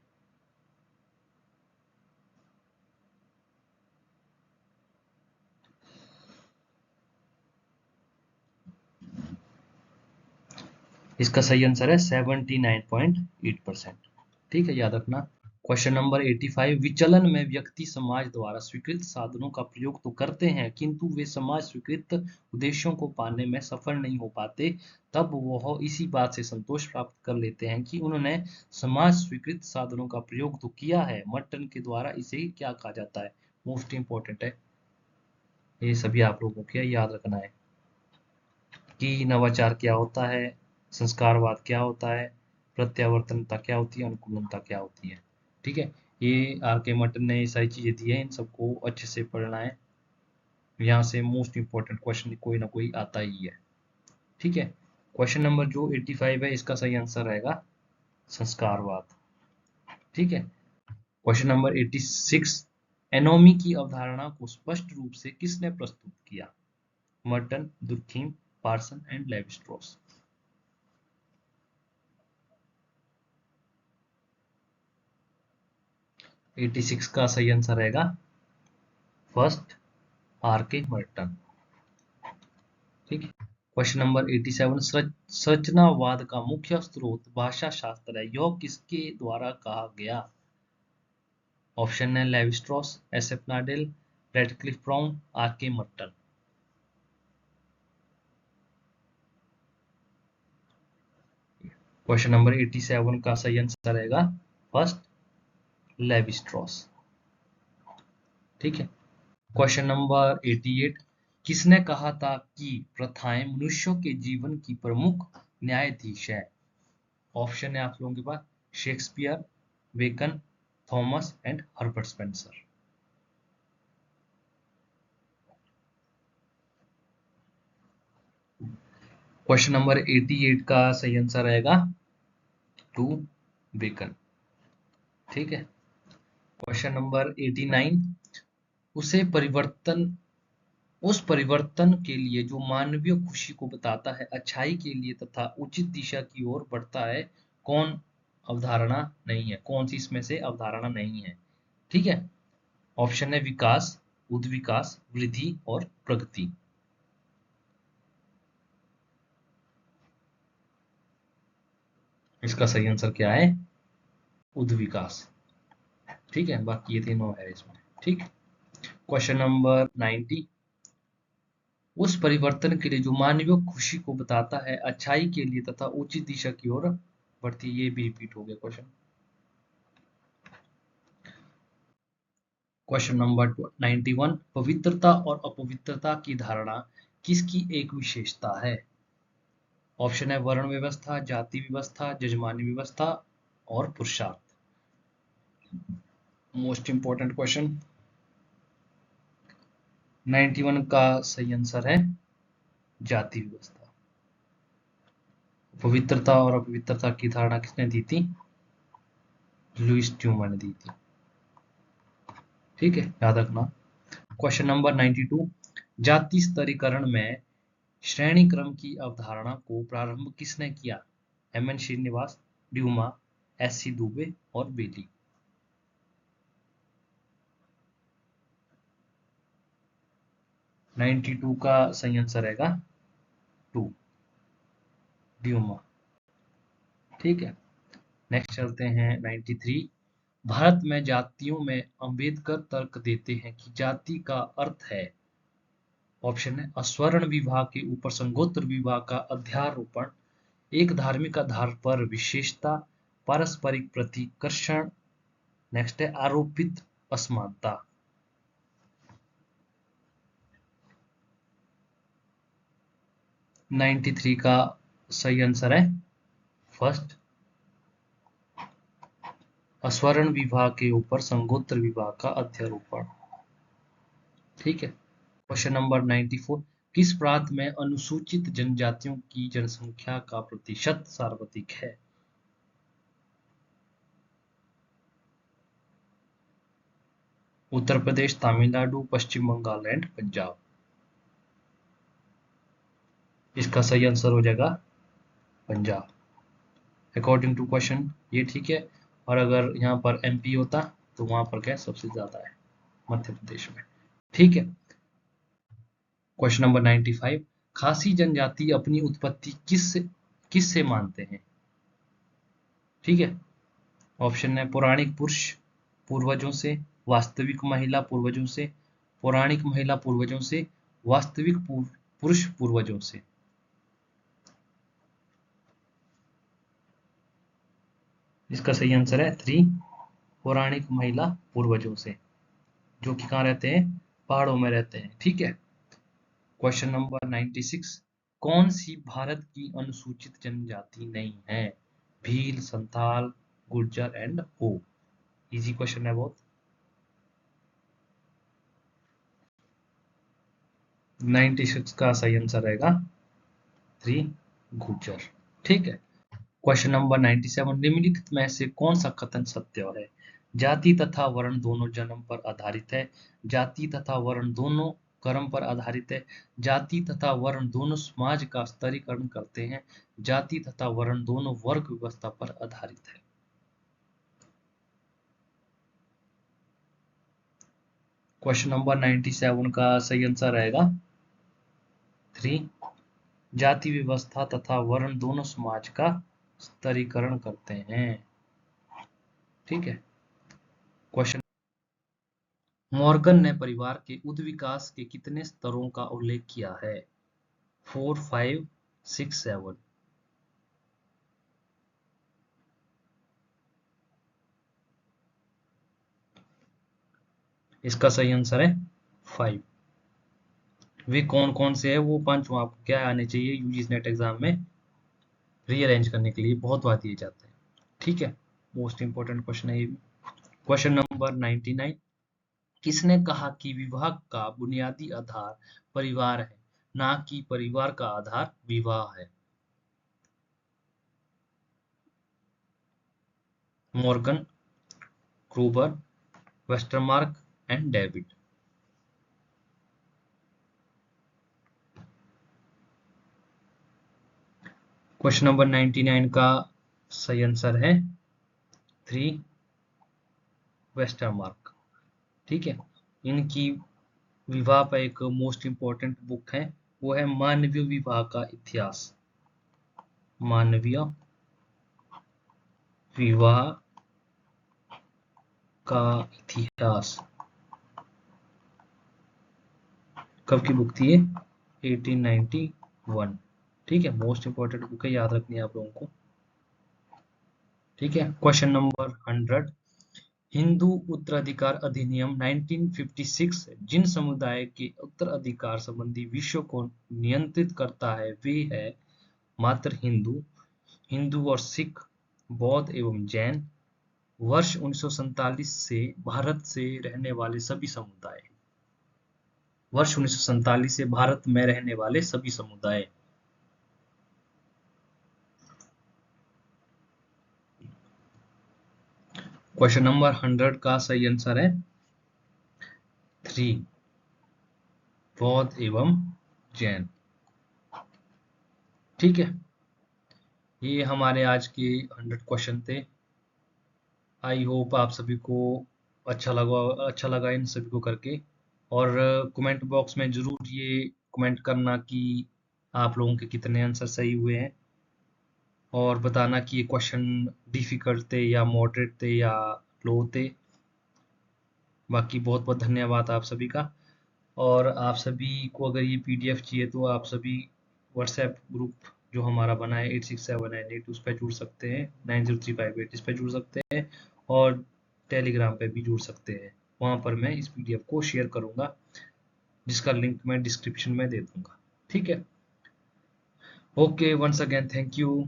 इसका सही आंसर है 79.8%। ठीक है, याद रखना। क्वेश्चन नंबर 85, विचलन में व्यक्ति समाज द्वारा स्वीकृत साधनों का प्रयोग तो करते हैं किंतु वे समाज स्वीकृत उद्देश्यों को पाने में सफल नहीं हो पाते, तब वह इसी बात से संतोष प्राप्त कर लेते हैं कि उन्होंने समाज स्वीकृत साधनों का प्रयोग तो किया है। मर्टन के द्वारा इसे क्या कहा जाता है? मोस्ट इंपॉर्टेंट है, ये सभी आप लोगों को याद रखना है कि नवाचार क्या होता है, संस्कारवाद क्या होता है, प्रत्यावर्तनता क्या होती है, अनुकूलनता क्या होती है। ठीक है, ये आर के मटन ने ये सारी चीजें दी है, इन सबको अच्छे से पढ़ना है। यहाँ से मोस्ट इंपॉर्टेंट क्वेश्चन कोई ना कोई आता ही है। ठीक है, क्वेश्चन नंबर जो 85 है इसका सही आंसर रहेगा संस्कारवाद। ठीक है, क्वेश्चन नंबर 86, एनोमी की अवधारणा को स्पष्ट रूप से किसने प्रस्तुत किया? Merton, Durkheim, Parson and Levi Strauss. 86 का सही आंसर रहेगा फर्स्ट, आर के मर्टन। ठीक है, क्वेश्चन नंबर 87, संरचनावाद का मुख्य स्रोत भाषा शास्त्र है, यह किसके द्वारा कहा गया? ऑप्शन है Levi Strauss, S F Nadel, Radcliffe Brown, R K Merton. Question number 87 का सही आंसर रहेगा फर्स्ट, लेवी-स्ट्रॉस। ठीक है, क्वेश्चन नंबर 88, किसने कहा था कि प्रथाएं मनुष्यों के जीवन की प्रमुख न्यायाधीश है? ऑप्शन है आप लोगों के पास Shakespeare, Bacon, Thomas and Herbert Spencer. Question number 88 का सही आंसर रहेगा टू, बेकन। ठीक है, क्वेश्चन नंबर 89, उसे परिवर्तन उस परिवर्तन के लिए जो मानवीय खुशी को बताता है, अच्छाई के लिए तथा उचित दिशा की ओर बढ़ता है, कौन अवधारणा नहीं है? कौन सी इसमें से अवधारणा नहीं है? ठीक है, ऑप्शन है विकास, उद्विकास, वृद्धि और प्रगति। इसका सही आंसर क्या है? उद्विकास। ठीक है, बाकी ये तीनों है इसमें। ठीक, क्वेश्चन नंबर 90, उस परिवर्तन के लिए जो मानवीय खुशी को बताता है, अच्छाई के लिए तथा उचित दिशा की ओर बढ़ती, ये भी रिपीट हो गया क्वेश्चन। क्वेश्चन नंबर 91, पवित्रता और अपवित्रता की धारणा किसकी एक विशेषता है? ऑप्शन है वर्ण व्यवस्था, जाति व्यवस्था, जजमानी व्यवस्था और पुरुषार्थ। Most important question. 91 का सही आंसर है जाति व्यवस्था। पवित्रता और अपवित्रता की धारणा किसने दी थी? लुईस ट्यूमर ने दी थी। ठीक है, याद रखना। क्वेश्चन नंबर 92, जाति स्तरीकरण में श्रेणी क्रम की अवधारणा को प्रारंभ किसने किया? M N Srinivas, Dumont, S C Dube और बेली। नाइन्टी टू का सही आंसर रहेगा टू, ड्यूमा। ठीक है, नेक्स्ट चलते हैं 93, भारत में जातियों में अंबेडकर तर्क देते हैं कि जाति का अर्थ है, ऑप्शन है अस्वर्ण विवाह के ऊपर संगोत्र विवाह का अध्यारोपण, एक धार्मिक आधार पर विशेषता, पारस्परिक प्रतिकर्षण, नेक्स्ट है आरोपित असमानता। नाइन्टी थ्री का सही आंसर है फर्स्ट, अस्वर्ण विवाह के ऊपर संगोत्र विवाह का अध्यारोपण। ठीक है, क्वेश्चन नंबर 94, किस प्रांत में अनुसूचित जनजातियों की जनसंख्या का प्रतिशत सर्वाधिक है? उत्तर प्रदेश, तमिलनाडु, पश्चिम बंगाल एंड पंजाब। इसका सही आंसर हो जाएगा पंजाब, अकॉर्डिंग टू क्वेश्चन। ये ठीक है, और अगर यहाँ पर एमपी होता तो वहां पर क्या सबसे ज्यादा है? मध्य प्रदेश में। ठीक है, क्वेश्चन नंबर 95, खासी जनजाति अपनी उत्पत्ति किस किससे मानते हैं? ठीक है, ऑप्शन है पौराणिक पुरुष पूर्वजों से, वास्तविक महिला पूर्वजों से, पौराणिक महिला पूर्वजों से, वास्तविक पुरुष पूर्वजों से। इसका सही आंसर है 3, पौराणिक महिला पूर्वजों से, जो कि कहाँ रहते हैं? पहाड़ों में रहते हैं। ठीक है, क्वेश्चन नंबर 96, कौन सी भारत की अनुसूचित जनजाति नहीं है? भील, संथाल, गुर्जर एंड हो। इजी क्वेश्चन है बहुत। 96 का सही आंसर रहेगा 3, गुर्जर। ठीक है, क्वेश्चन नंबर 97, निम्नलिखित में से कौन सा कथन सत्य है? जाति तथा वर्ण दोनों जन्म पर आधारित है, जाति तथा वर्ण दोनों कर्म पर आधारित है, जाति तथा वर्ण दोनों समाज का स्तरीकरण करते हैं, जाति तथा वर्ण दोनों वर्ग व्यवस्था पर आधारित है। क्वेश्चन नंबर 97 का सही आंसर रहेगा 3, जाति व्यवस्था तथा वर्ण दोनों समाज का स्तरीकरण करते हैं। ठीक है, क्वेश्चन, मॉर्गन ने परिवार के उद्विकास के कितने स्तरों का उल्लेख किया है? 4, 5, 6, 7। इसका सही आंसर है 5। वे कौन कौन से है? वो 5 आपको क्या आने चाहिए यूजीसी नेट एग्जाम में रीअरेंज करने के लिए बहुत बार दिए जाते हैं। ठीक है, मोस्ट इंपोर्टेंट क्वेश्चन है ये भी। क्वेश्चन नंबर 99, किसने कहा कि विवाह का बुनियादी आधार परिवार है, ना कि परिवार का आधार विवाह है? Morgan, Kroeber, Westermarck and David. Question number 99 का सही आंसर है 3, वेस्टरमार्क। ठीक है, इनकी विवाह पर एक मोस्ट इंपॉर्टेंट बुक है, वो है मानवीय विवाह का इतिहास। मानवीय विवाह का इतिहास कब की बुक थी ये? 1891। ठीक है, मोस्ट इंपॉर्टेंट बुक है, याद रखनी है आप लोगों को। ठीक है, क्वेश्चन नंबर 100, हिंदू उत्तराधिकार अधिनियम 1956 जिन समुदाय के उत्तराधिकार संबंधी विषयों को नियंत्रित करता है वे है मात्र हिंदू, हिंदू और सिख, बौद्ध एवं जैन, वर्ष 1947 से भारत से रहने वाले सभी समुदाय। वर्ष 1947 से भारत में रहने वाले सभी समुदाय। क्वेश्चन नंबर 100 का सही आंसर है 3, बौद्ध एवं जैन। ठीक है, ये हमारे आज के 100 क्वेश्चन थे। आई होप आप सभी को अच्छा लगा इन सभी को करके। और कमेंट बॉक्स में जरूर ये कमेंट करना कि आप लोगों के कितने आंसर सही हुए हैं, और बताना कि ये क्वेश्चन डिफिकल्ट थे या मॉडरेट थे या लो थे। बाकी बहुत बहुत धन्यवाद आप सभी का। और आप सभी को अगर ये पीडीएफ चाहिए तो आप सभी व्हाट्सएप ग्रुप जो हमारा बना है 867988 उस पर जुड़ सकते हैं, 90358 इस पर जुड़ सकते हैं, और टेलीग्राम पे भी जुड़ सकते हैं। वहाँ पर मैं इस पीडीएफ को शेयर करूँगा, जिसका लिंक मैं डिस्क्रिप्शन में दे दूँगा। ठीक है, okay, once again thank you.